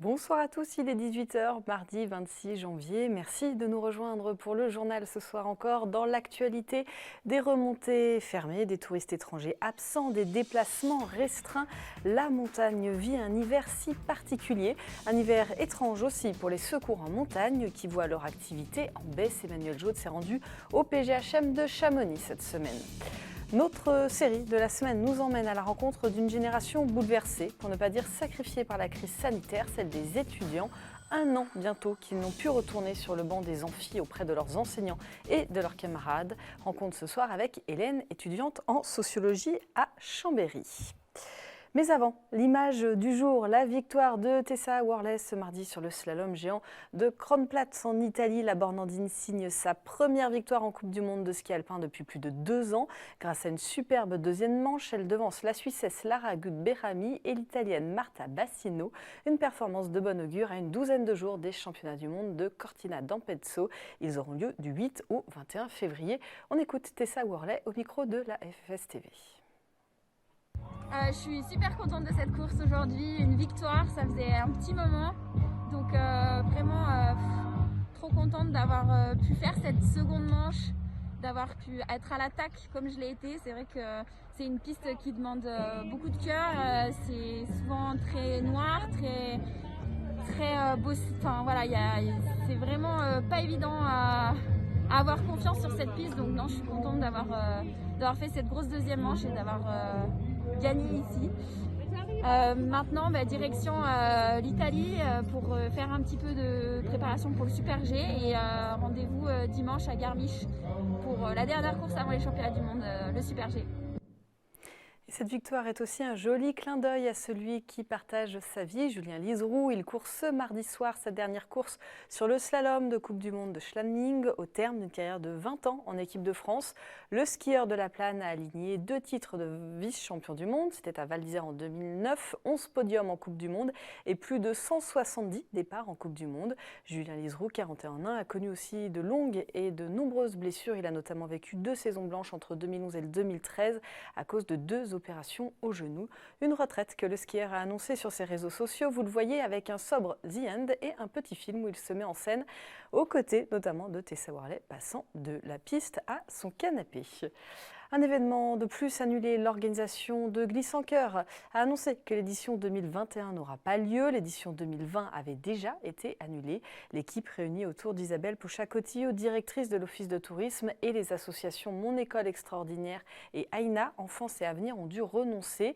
Bonsoir à tous, il est 18 h, mardi 26 janvier. Merci de nous rejoindre pour le journal ce soir encore. Dans l'actualité, des remontées fermées, des touristes étrangers absents, des déplacements restreints. La montagne vit un hiver si particulier. Un hiver étrange aussi pour les secours en montagne qui voient leur activité en baisse. Emmanuel Jaude s'est rendu au PGHM de Chamonix cette semaine. Notre série de la semaine nous emmène à la rencontre d'une génération bouleversée, pour ne pas dire sacrifiée par la crise sanitaire, celle des étudiants. Un an bientôt qu'ils n'ont pu retourner sur le banc des amphis auprès de leurs enseignants et de leurs camarades. Rencontre ce soir avec Hélène, étudiante en sociologie à Chambéry. Mais avant, l'image du jour, la victoire de Tessa Worley ce mardi sur le slalom géant de Kronplatz en Italie. La Bornandine signe sa première victoire en Coupe du Monde de ski alpin depuis plus de 2 ans. Grâce à une superbe deuxième manche, elle devance la Suissesse Lara Gut-Berami et l'Italienne Marta Bassino. Une performance de bon augure à une douzaine de jours des championnats du monde de Cortina d'Ampezzo. Ils auront lieu du 8 au 21 février. On écoute Tessa Worley au micro de la FFS TV. Je suis super contente de cette course aujourd'hui, une victoire, ça faisait un petit moment, donc vraiment trop contente d'avoir pu faire cette seconde manche, d'avoir pu être à l'attaque comme je l'ai été. C'est vrai que c'est une piste qui demande beaucoup de cœur, c'est souvent très noir, très beau, enfin voilà, c'est vraiment pas évident à avoir confiance sur cette piste, donc non, je suis contente d'avoir fait cette grosse deuxième manche et d'avoir gagné ici. Maintenant, direction l'Italie pour faire un petit peu de préparation pour le Super G et rendez-vous dimanche à Garmisch pour la dernière course avant les championnats du monde, le Super G. Cette victoire est aussi un joli clin d'œil à celui qui partage sa vie, Julien Liseroux. Il court ce mardi soir sa dernière course sur le slalom de Coupe du Monde de Schladming au terme d'une carrière de 20 ans en équipe de France. Le skieur de la Plane a aligné 2 titres de vice-champion du monde. C'était à Val d'Isère en 2009, 11 podiums en Coupe du Monde et plus de 170 départs en Coupe du Monde. Julien Liseroux, 41 ans, a connu aussi de longues et de nombreuses blessures. Il a notamment vécu 2 saisons blanches entre 2011 et 2013 à cause de 2 opération au genou. Une retraite que le skieur a annoncée sur ses réseaux sociaux. Vous le voyez avec un sobre The End et un petit film où il se met en scène aux côtés notamment de Tessa Worley passant de la piste à son canapé. Un événement de plus annulé, l'organisation de Glisse en Cœur a annoncé que l'édition 2021 n'aura pas lieu. L'édition 2020 avait déjà été annulée. L'équipe réunie autour d'Isabelle Poucha-Cotillo, directrice de l'Office de tourisme, et les associations Mon École Extraordinaire et Aïna, Enfance et Avenir, ont dû renoncer.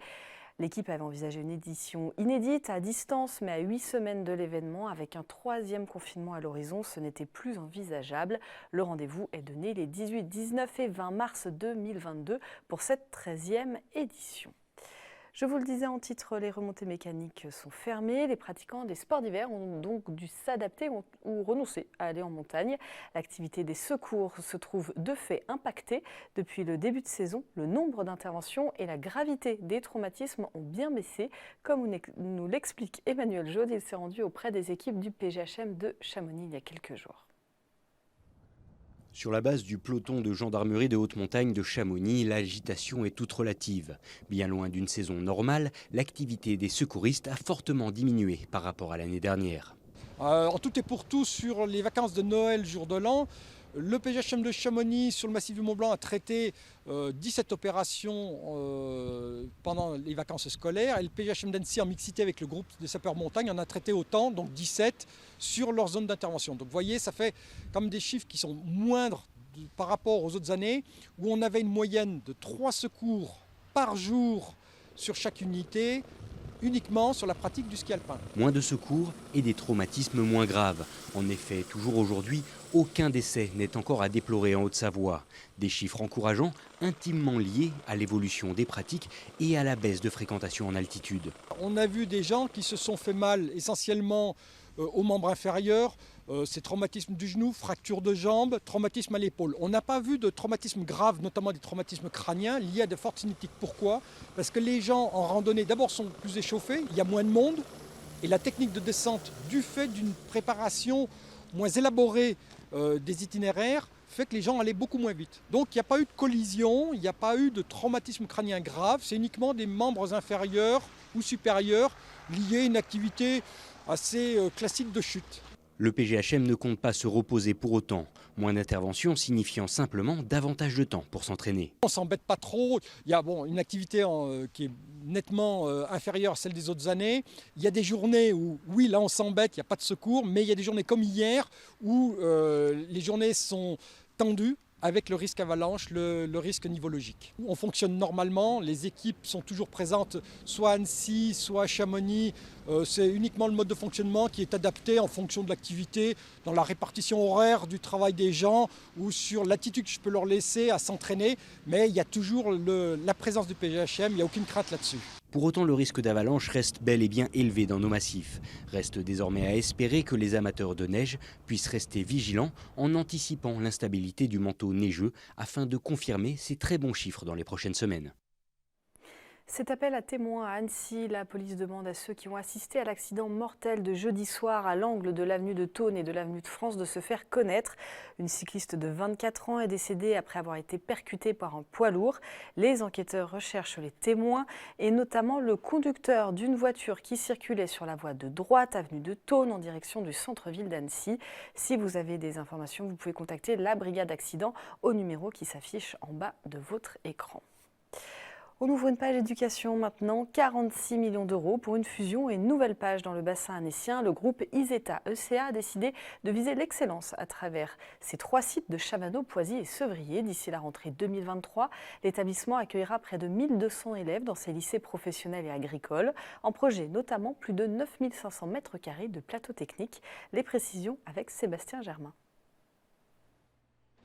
L'équipe avait envisagé une édition inédite, à distance, mais à 8 semaines de l'événement, avec un 3e confinement à l'horizon, ce n'était plus envisageable. Le rendez-vous est donné les 18, 19 et 20 mars 2022 pour cette 13e édition. Je vous le disais en titre, les remontées mécaniques sont fermées. Les pratiquants des sports d'hiver ont donc dû s'adapter ou renoncer à aller en montagne. L'activité des secours se trouve de fait impactée. Depuis le début de saison, le nombre d'interventions et la gravité des traumatismes ont bien baissé. Comme nous l'explique Emmanuel Jaude, il s'est rendu auprès des équipes du PGHM de Chamonix il y a quelques jours. Sur la base du peloton de gendarmerie de haute montagne de Chamonix, l'agitation est toute relative. Bien loin d'une saison normale, l'activité des secouristes a fortement diminué par rapport à l'année dernière. En tout et pour tout, sur les vacances de Noël, jour de l'an, le PGHM de Chamonix sur le massif du Mont-Blanc a traité 17 opérations pendant les vacances scolaires et le PGHM d'Annecy en mixité avec le groupe des sapeurs montagne en a traité autant, donc 17 sur leur zone d'intervention. Donc vous voyez, ça fait comme des chiffres qui sont moindres par rapport aux autres années où on avait une moyenne de 3 secours par jour sur chaque unité, uniquement sur la pratique du ski alpin. Moins de secours et des traumatismes moins graves. En effet, toujours aujourd'hui, aucun décès n'est encore à déplorer en Haute-Savoie. Des chiffres encourageants, intimement liés à l'évolution des pratiques et à la baisse de fréquentation en altitude. On a vu des gens qui se sont fait mal essentiellement aux membres inférieurs, ces traumatismes du genou, fracture de jambe, traumatisme à l'épaule. On n'a pas vu de traumatismes graves, notamment des traumatismes crâniens liés à des fortes cinétiques. Pourquoi ? Parce que les gens en randonnée, d'abord, sont plus échauffés, il y a moins de monde, et la technique de descente, du fait d'une préparation moins élaborée des itinéraires, fait que les gens allaient beaucoup moins vite. Donc il n'y a pas eu de collision, il n'y a pas eu de traumatisme crânien grave, c'est uniquement des membres inférieurs ou supérieurs liés à une activité assez classique de chute. Le PGHM ne compte pas se reposer pour autant. Moins d'intervention signifiant simplement davantage de temps pour s'entraîner. On ne s'embête pas trop. Il y a une activité qui est nettement inférieure à celle des autres années. Il y a des journées où, oui, là on s'embête, il n'y a pas de secours, mais il y a des journées comme hier où les journées sont tendues, avec le risque avalanche, le risque nivologique. On fonctionne normalement, les équipes sont toujours présentes, soit à Annecy, soit à Chamonix. C'est uniquement le mode de fonctionnement qui est adapté en fonction de l'activité, dans la répartition horaire du travail des gens ou sur l'attitude que je peux leur laisser à s'entraîner. Mais il y a toujours la présence du PGHM, il n'y a aucune crainte là-dessus. Pour autant, le risque d'avalanche reste bel et bien élevé dans nos massifs. Reste désormais à espérer que les amateurs de neige puissent rester vigilants en anticipant l'instabilité du manteau neigeux afin de confirmer ces très bons chiffres dans les prochaines semaines. Cet appel à témoins à Annecy, la police demande à ceux qui ont assisté à l'accident mortel de jeudi soir à l'angle de l'avenue de Thônes et de l'avenue de France de se faire connaître. Une cycliste de 24 ans est décédée après avoir été percutée par un poids lourd. Les enquêteurs recherchent les témoins et notamment le conducteur d'une voiture qui circulait sur la voie de droite, avenue de Thônes, en direction du centre-ville d'Annecy. Si vous avez des informations, vous pouvez contacter la brigade accident au numéro qui s'affiche en bas de votre écran. On ouvre une page éducation maintenant, 46 millions d'euros pour une fusion et une nouvelle page dans le bassin annécien. Le groupe Iseta ECA a décidé de viser l'excellence à travers ses 3 sites de Chavanneau, Poisy et Sevrier. D'ici la rentrée 2023, l'établissement accueillera près de 1200 élèves dans ses lycées professionnels et agricoles. En projet notamment plus de 9500 mètres carrés de plateaux techniques. Les précisions avec Sébastien Germain.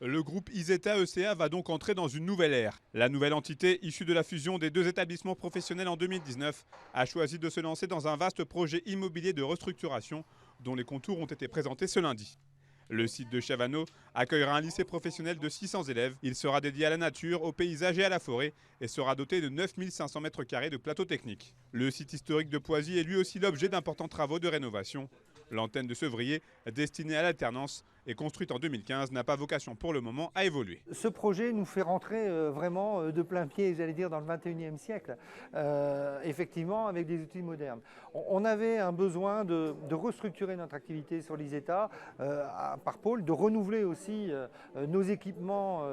Le groupe Iseta ECA va donc entrer dans une nouvelle ère. La nouvelle entité, issue de la fusion des 2 établissements professionnels en 2019, a choisi de se lancer dans un vaste projet immobilier de restructuration dont les contours ont été présentés ce lundi. Le site de Chavanneau accueillera un lycée professionnel de 600 élèves. Il sera dédié à la nature, au paysage et à la forêt et sera doté de 9500 mètres carrés de plateaux techniques. Le site historique de Poisy est lui aussi l'objet d'importants travaux de rénovation. L'antenne de Sevrier, destinée à l'alternance et construite en 2015, n'a pas vocation pour le moment à évoluer. Ce projet nous fait rentrer vraiment de plein pied, j'allais dire, dans le 21e siècle, effectivement avec des outils modernes. On avait un besoin de restructurer notre activité sur l'Iseta par pôle, de renouveler aussi nos équipements,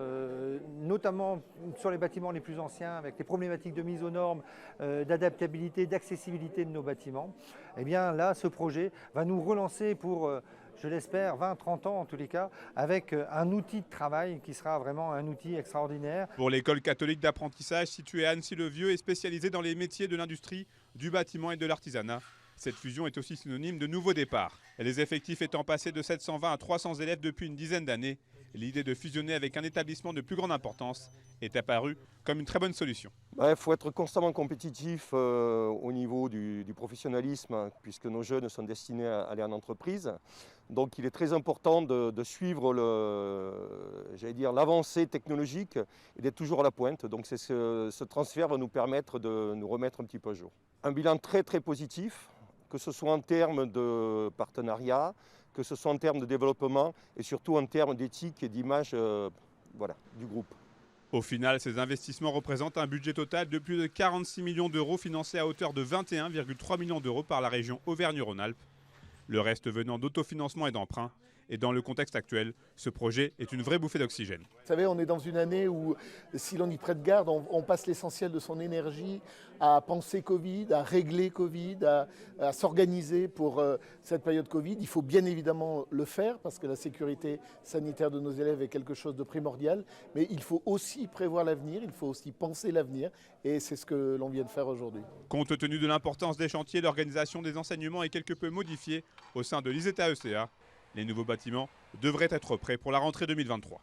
notamment sur les bâtiments les plus anciens, avec les problématiques de mise aux normes, d'adaptabilité, d'accessibilité de nos bâtiments. Et bien là, ce projet va nous relancer pour, je l'espère, 20-30 ans en tous les cas, avec un outil de travail qui sera vraiment un outil extraordinaire. Pour l'école catholique d'apprentissage située à Annecy-le-Vieux et spécialisée dans les métiers de l'industrie, du bâtiment et de l'artisanat, cette fusion est aussi synonyme de nouveau départ. Les effectifs étant passés de 720 à 300 élèves depuis une dizaine d'années, l'idée de fusionner avec un établissement de plus grande importance est apparue comme une très bonne solution. Il faut être constamment compétitif au niveau du professionnalisme, puisque nos jeunes sont destinés à aller en entreprise. Donc il est très important de suivre l'avancée technologique et d'être toujours à la pointe. Donc ce transfert va nous permettre de nous remettre un petit peu à jour. Un bilan très très positif, que ce soit en termes de partenariat, que ce soit en termes de développement et surtout en termes d'éthique et d'image du groupe. Au final, ces investissements représentent un budget total de plus de 46 millions d'euros financé à hauteur de 21,3 millions d'euros par la région Auvergne-Rhône-Alpes. Le reste venant d'autofinancement et d'emprunt. Et dans le contexte actuel, ce projet est une vraie bouffée d'oxygène. Vous savez, on est dans une année où, si l'on y prête garde, on passe l'essentiel de son énergie à penser Covid, à régler Covid, à s'organiser pour cette période Covid. Il faut bien évidemment le faire parce que la sécurité sanitaire de nos élèves est quelque chose de primordial. Mais il faut aussi prévoir l'avenir, il faut aussi penser l'avenir et c'est ce que l'on vient de faire aujourd'hui. Compte tenu de l'importance des chantiers, l'organisation des enseignements est quelque peu modifiée au sein de l'Iseta ECA. Les nouveaux bâtiments devraient être prêts pour la rentrée 2023.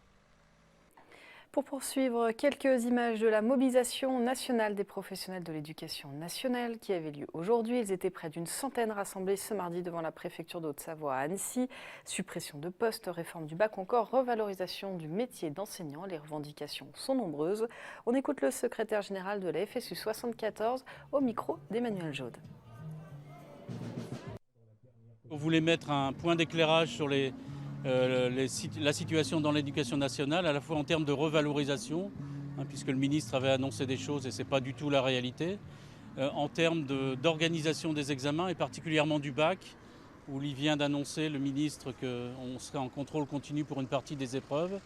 Pour poursuivre, quelques images de la mobilisation nationale des professionnels de l'éducation nationale qui avait lieu aujourd'hui. Ils étaient près d'une centaine rassemblés ce mardi devant la préfecture de Haute-Savoie à Annecy. Suppression de postes, réforme du bac, encore revalorisation du métier d'enseignant. Les revendications sont nombreuses. On écoute le secrétaire général de la FSU 74 au micro d'Emmanuel Jaude. On voulait mettre un point d'éclairage sur la situation dans l'éducation nationale, à la fois en termes de revalorisation, puisque le ministre avait annoncé des choses et ce n'est pas du tout la réalité, en termes d'organisation des examens et particulièrement du bac, où il vient d'annoncer, le ministre, qu'on serait en contrôle continu pour une partie des épreuves.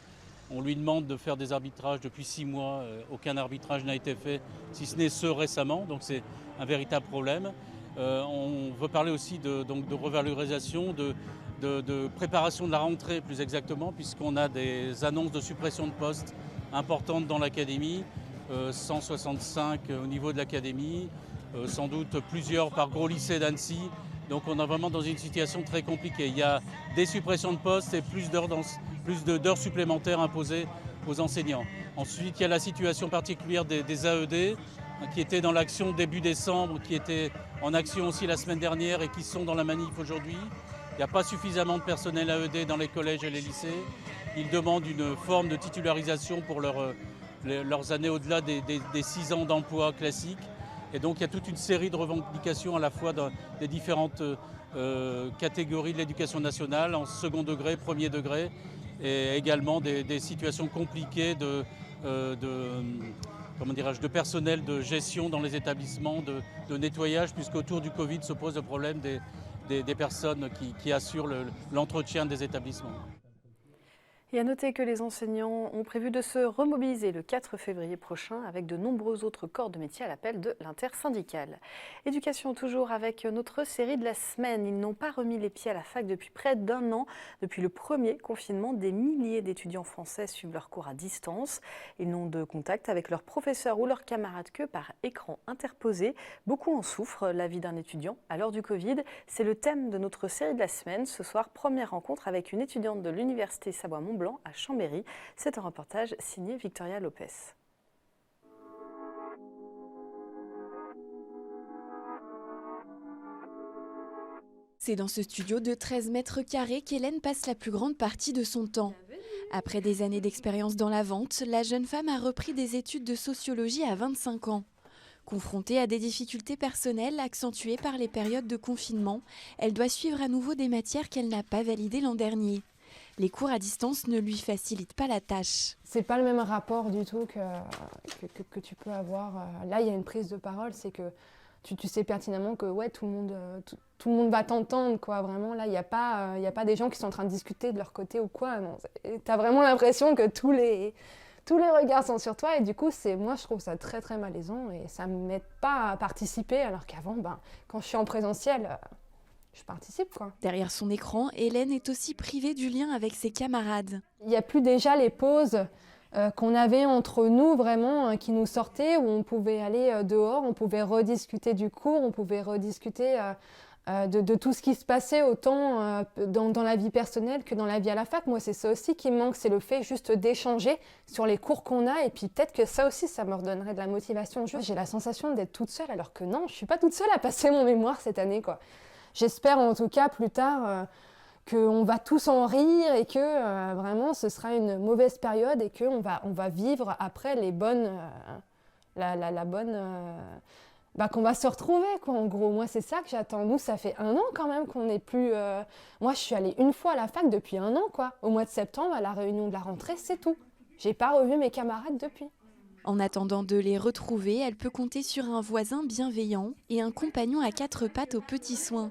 On lui demande de faire des arbitrages depuis 6 mois. Aucun arbitrage n'a été fait, si ce n'est ceux récemment. Donc c'est un véritable problème. On veut parler aussi de revalorisation, de préparation de la rentrée plus exactement, puisqu'on a des annonces de suppression de postes importantes dans l'académie. 165 au niveau de l'académie, sans doute plusieurs par gros lycée d'Annecy. Donc on est vraiment dans une situation très compliquée. Il y a des suppressions de postes et plus d'heures supplémentaires imposées aux enseignants. Ensuite, il y a la situation particulière des AED qui étaient dans l'action début décembre, qui étaient en action aussi la semaine dernière et qui sont dans la manif aujourd'hui. Il n'y a pas suffisamment de personnel AED dans les collèges et les lycées. Ils demandent une forme de titularisation pour leurs années au-delà des 6 ans d'emploi classiques. Et donc il y a toute une série de revendications à la fois des différentes catégories de l'éducation nationale, en second degré, premier degré, et également des situations compliquées de personnel de gestion dans les établissements, de nettoyage, puisqu'autour du Covid se pose le problème des personnes qui assurent l'entretien des établissements. Et à noter que les enseignants ont prévu de se remobiliser le 4 février prochain avec de nombreux autres corps de métier à l'appel de l'intersyndicale. Éducation toujours avec notre série de la semaine. Ils n'ont pas remis les pieds à la fac depuis près d'1 an. Depuis le premier confinement, des milliers d'étudiants français suivent leurs cours à distance. Ils n'ont de contact avec leurs professeurs ou leurs camarades que par écran interposé. Beaucoup en souffrent, la vie d'un étudiant à l'heure du Covid. C'est le thème de notre série de la semaine. Ce soir, première rencontre avec une étudiante de l'université Savoie-Mont-Blanc à Chambéry. C'est un reportage signé Victoria Lopez. C'est dans ce studio de 13 mètres carrés qu'Hélène passe la plus grande partie de son temps. Après des années d'expérience dans la vente, la jeune femme a repris des études de sociologie à 25 ans. Confrontée à des difficultés personnelles accentuées par les périodes de confinement, elle doit suivre à nouveau des matières qu'elle n'a pas validées l'an dernier. Les cours à distance ne lui facilitent pas la tâche. C'est pas le même rapport du tout que tu peux avoir. Là, il y a une prise de parole, c'est que tu sais pertinemment que ouais, tout le monde va t'entendre, quoi. Vraiment, là, il n'y a pas des gens qui sont en train de discuter de leur côté ou quoi. Tu as vraiment l'impression que tous les regards sont sur toi et du coup, moi, je trouve ça très, très malaisant et ça ne m'aide pas à participer alors qu'avant, quand je suis en présentiel, je participe, quoi. Derrière son écran, Hélène est aussi privée du lien avec ses camarades. Il n'y a plus déjà les pauses qu'on avait entre nous, vraiment, qui nous sortaient, où on pouvait aller dehors, on pouvait rediscuter du cours, on pouvait rediscuter de tout ce qui se passait autant dans la vie personnelle que dans la vie à la fac. Moi, c'est ça aussi qui me manque, c'est le fait juste d'échanger sur les cours qu'on a. Et puis peut-être que ça aussi, ça me redonnerait de la motivation. J'ai la sensation d'être toute seule, alors que non, je ne suis pas toute seule à passer mon mémoire cette année, quoi. J'espère en tout cas plus tard qu'on va tous en rire et que vraiment ce sera une mauvaise période et qu'on va vivre après les bonnes, qu'on va se retrouver, quoi. En gros, moi c'est ça que j'attends. Nous, ça fait 1 an quand même qu'on n'est plus... Moi, je suis allée une fois à la fac depuis 1 an, quoi. Au mois de septembre, à la réunion de la rentrée, c'est tout. J'ai pas revu mes camarades depuis. En attendant de les retrouver, elle peut compter sur un voisin bienveillant et un compagnon à 4 pattes aux petits soins.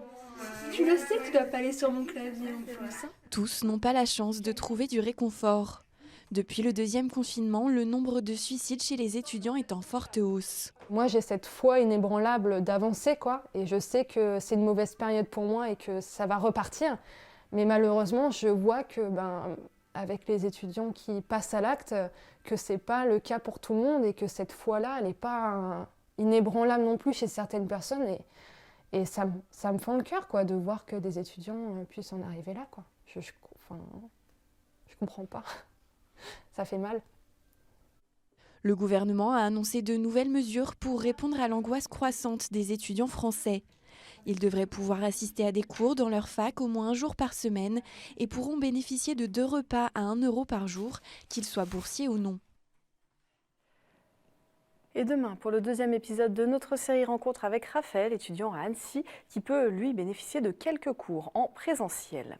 Tu le sais que tu dois pas aller sur mon clavier en plus. Hein. Tous n'ont pas la chance de trouver du réconfort. Depuis le 2e confinement, le nombre de suicides chez les étudiants est en forte hausse. Moi, j'ai cette foi inébranlable d'avancer, quoi. Et je sais que c'est une mauvaise période pour moi et que ça va repartir. Mais malheureusement, je vois que... avec les étudiants qui passent à l'acte, que c'est pas le cas pour tout le monde et que cette foi-là, elle n'est pas inébranlable non plus chez certaines personnes. Et ça me fend le cœur, quoi, de voir que des étudiants puissent en arriver là, quoi. Je comprends pas. Ça fait mal. Le gouvernement a annoncé de nouvelles mesures pour répondre à l'angoisse croissante des étudiants français. Ils devraient pouvoir assister à des cours dans leur fac au moins 1 jour par semaine et pourront bénéficier de 2 repas à 1 € par jour, qu'ils soient boursiers ou non. Et demain, pour le 2e épisode de notre série Rencontre avec Raphaël, étudiant à Annecy, qui peut, lui, bénéficier de quelques cours en présentiel.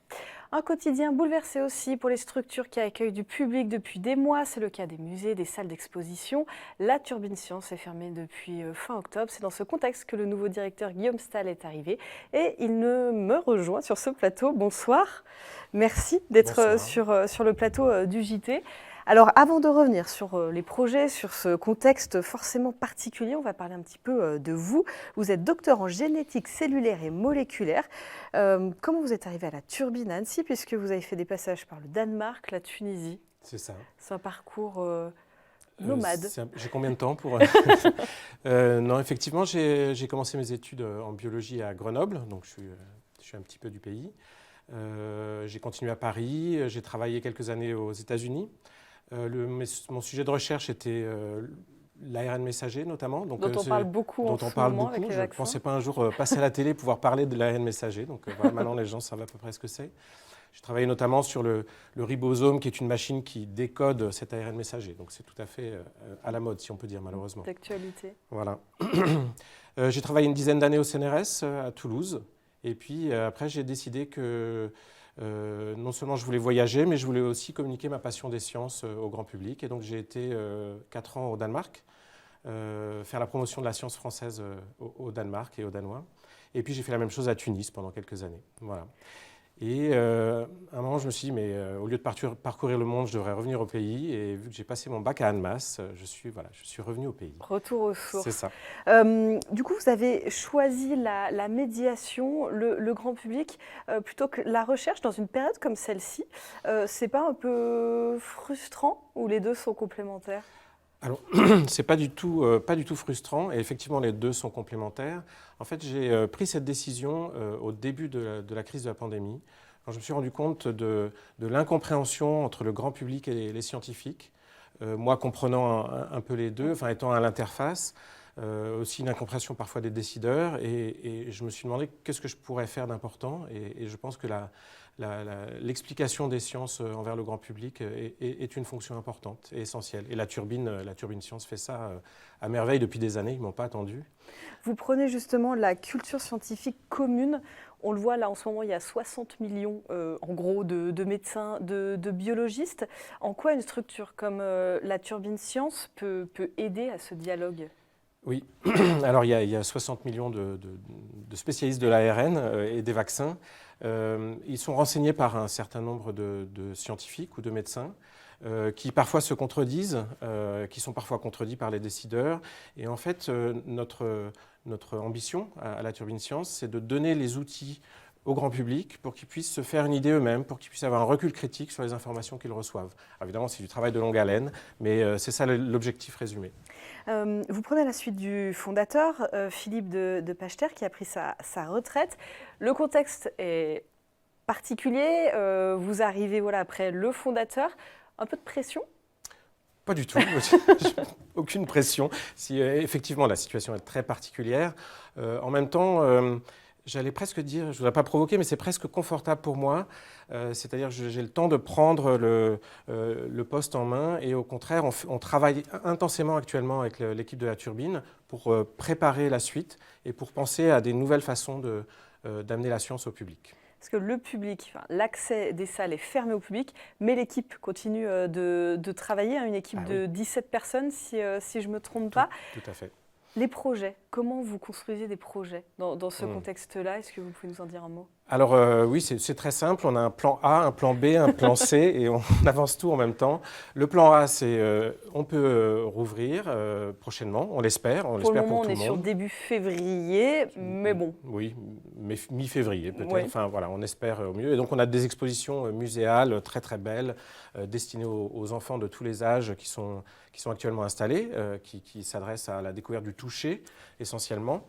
Un quotidien bouleversé aussi pour les structures qui accueillent du public depuis des mois. C'est le cas des musées, des salles d'exposition. La Turbine Science est fermée depuis fin octobre. C'est dans ce contexte que le nouveau directeur Guillaume Stahl est arrivé et il me rejoint sur ce plateau. Bonsoir, merci d'être sur le plateau du JT. Alors, avant de revenir sur les projets, sur ce contexte forcément particulier, on va parler un petit peu de vous. Vous êtes docteur en génétique cellulaire et moléculaire. Comment vous êtes arrivé à la Turbine à Annecy, puisque vous avez fait des passages par le Danemark, la Tunisie? C'est ça. C'est un parcours nomade. J'ai combien de temps pour... Non, effectivement, j'ai commencé mes études en biologie à Grenoble, donc je suis un petit peu du pays. J'ai continué à Paris, j'ai travaillé quelques années aux États-Unis. Mon sujet de recherche était l'ARN messager notamment. Donc, dont on parle beaucoup en ce moment avec les vaccins. Je ne pensais pas un jour passer à la télé pouvoir parler de l'ARN messager. Donc voilà, maintenant les gens savent à peu près ce que c'est. J'ai travaillé notamment sur le ribosome, qui est une machine qui décode cet ARN messager. Donc c'est tout à fait à la mode, si on peut dire, malheureusement. D'actualité. Voilà. J'ai travaillé une dizaine d'années au CNRS à Toulouse. Et puis après, j'ai décidé que non seulement je voulais voyager, mais je voulais aussi communiquer ma passion des sciences au grand public. Et donc j'ai été 4 ans au Danemark, faire la promotion de la science française au Danemark et aux Danois. Et puis j'ai fait la même chose à Tunis pendant quelques années. Voilà. Et à un moment, je me suis dit, mais au lieu de parcourir le monde, je devrais revenir au pays. Et vu que j'ai passé mon bac à Annemasse, je suis revenu au pays. Retour aux sources. C'est ça. Du coup, vous avez choisi la médiation, le grand public, plutôt que la recherche dans une période comme celle-ci. C'est pas un peu frustrant ou les deux sont complémentaires? Alors, c'est pas du tout frustrant, et effectivement, les deux sont complémentaires. En fait, j'ai pris cette décision au début de la crise de la pandémie, quand je me suis rendu compte de l'incompréhension entre le grand public et les scientifiques, moi comprenant un peu les deux, enfin étant à l'interface, aussi une incompréhension parfois des décideurs, et je me suis demandé qu'est-ce que je pourrais faire d'important, et je pense que l'explication des sciences envers le grand public est une fonction importante et essentielle. Et la turbine Science fait ça à merveille depuis des années, ils ne m'ont pas attendu. Vous prenez justement la culture scientifique commune. On le voit là en ce moment, il y a 60 millions en gros de médecins, de biologistes. En quoi une structure comme la Turbine Science peut aider à ce dialogue ? Oui, alors il y a 60 millions de spécialistes de l'ARN et des vaccins. Ils sont renseignés par un certain nombre de scientifiques ou de médecins qui parfois se contredisent, qui sont parfois contredits par les décideurs. Et en fait, notre ambition à la Turbine Science, c'est de donner les outils au grand public pour qu'ils puissent se faire une idée eux-mêmes, pour qu'ils puissent avoir un recul critique sur les informations qu'ils reçoivent. Alors évidemment, c'est du travail de longue haleine, mais c'est ça l'objectif résumé. Vous prenez la suite du fondateur, Philippe de Pachter, qui a pris sa retraite. Le contexte est particulier. Vous arrivez après le fondateur. Un peu de pression ? Pas du tout. Aucune pression. Si, effectivement, la situation est très particulière. En même temps, j'allais presque dire, je ne voudrais pas provoquer, mais c'est presque confortable pour moi. C'est-à-dire que j'ai le temps de prendre le poste en main et au contraire, on travaille intensément actuellement avec l'équipe de la Turbine pour préparer la suite et pour penser à des nouvelles façons d'amener la science au public. Parce que le public, l'accès des salles est fermé au public, mais l'équipe continue de travailler, une équipe de 17 personnes, si je ne me trompe pas. Tout à fait. Les projets, comment vous construisez des projets dans ce contexte-là? Est-ce que vous pouvez nous en dire un mot? Alors oui, c'est très simple. On a un plan A, un plan B, un plan C et on avance tout en même temps. Le plan A, c'est on peut rouvrir prochainement, on l'espère. Pour le moment, on est sur début février, mais bon. Oui, mais mi-février peut-être. Oui. Enfin voilà, on espère au mieux. Et donc on a des expositions muséales très très belles, destinées aux enfants de tous les âges qui sont actuellement installés, qui s'adressent à la découverte du toucher essentiellement.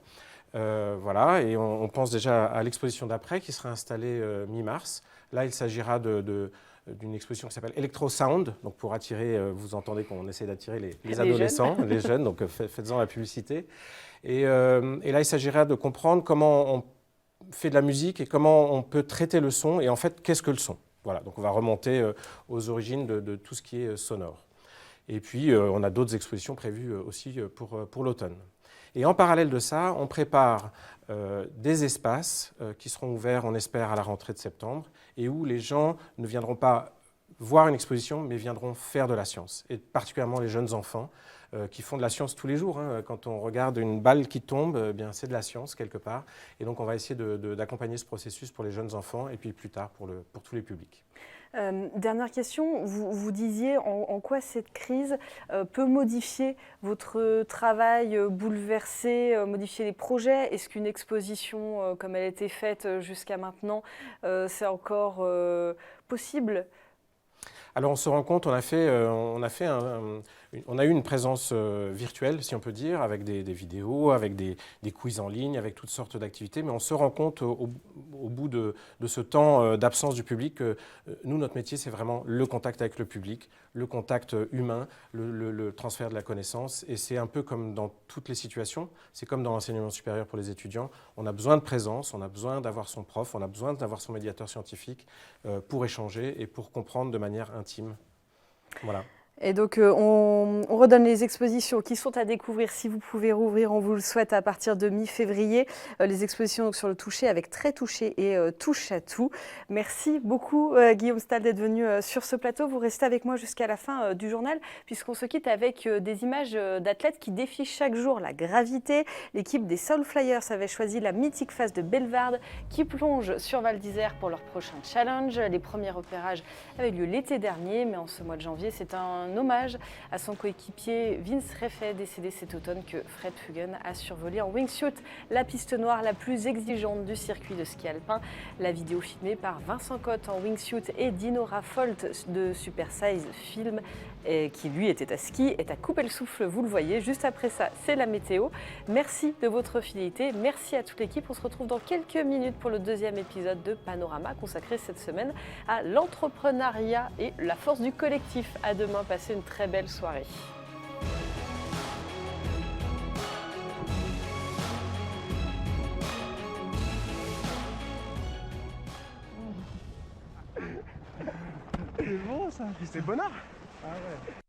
Voilà, et on pense déjà à l'exposition d'après qui sera installée mi-mars. Là, il s'agira d'une exposition qui s'appelle Electrosound, donc pour attirer, vous entendez qu'on essaie d'attirer les adolescents, les jeunes, donc faites-en la publicité. Et là, il s'agira de comprendre comment on fait de la musique et comment on peut traiter le son, et en fait, qu'est-ce que le son? Voilà, donc on va remonter aux origines de tout ce qui est sonore. Et puis, on a d'autres expositions prévues aussi pour l'automne. Et en parallèle de ça, on prépare des espaces qui seront ouverts, on espère, à la rentrée de septembre, et où les gens ne viendront pas voir une exposition, mais viendront faire de la science, et particulièrement les jeunes enfants qui font de la science tous les jours. Quand on regarde une balle qui tombe, eh bien, c'est de la science quelque part, et donc on va essayer d'accompagner ce processus pour les jeunes enfants, et puis plus tard pour tous les publics. Dernière question, vous disiez en quoi cette crise peut modifier votre travail, bouleverser, modifier les projets. Est-ce qu'une exposition comme elle a été faite jusqu'à maintenant, c'est encore possible ? Alors on se rend compte, on a eu une présence virtuelle, si on peut dire, avec des vidéos, avec des quiz en ligne, avec toutes sortes d'activités, mais on se rend compte au bout de ce temps d'absence du public que nous, notre métier, c'est vraiment le contact avec le public, le contact humain, le transfert de la connaissance, et c'est un peu comme dans toutes les situations, c'est comme dans l'enseignement supérieur pour les étudiants, on a besoin de présence, on a besoin d'avoir son prof, on a besoin d'avoir son médiateur scientifique pour échanger et pour comprendre de manière intime. Voilà. Et donc, on redonne les expositions qui sont à découvrir, si vous pouvez rouvrir, on vous le souhaite, à partir de mi-février. Les expositions donc, sur le toucher avec Très touché et Touche à tout. Merci beaucoup, Guillaume Stahl, d'être venu sur ce plateau. Vous restez avec moi jusqu'à la fin du journal, puisqu'on se quitte avec des images d'athlètes qui défient chaque jour la gravité. L'équipe des Soul Flyers avait choisi la mythique phase de Bellevarde, qui plonge sur Val d'Isère pour leur prochain challenge. Les premiers repérages avaient lieu l'été dernier, mais en ce mois de janvier, c'est un hommage à son coéquipier Vince Reffet, décédé cet automne, que Fred Fugen a survolé en wingsuit, la piste noire la plus exigeante du circuit de ski alpin. La vidéo filmée par Vincent Cotte en wingsuit et Dino Raffolt de Super Size Film, qui lui était à ski, est à couper le souffle, vous le voyez. Juste après ça, c'est la météo. Merci de votre fidélité, merci à toute l'équipe. On se retrouve dans quelques minutes pour le deuxième épisode de Panorama, consacré cette semaine à l'entrepreneuriat et la force du collectif. À demain, passez une très belle soirée. C'est bon ça, c'est Bonnard. Ah ouais.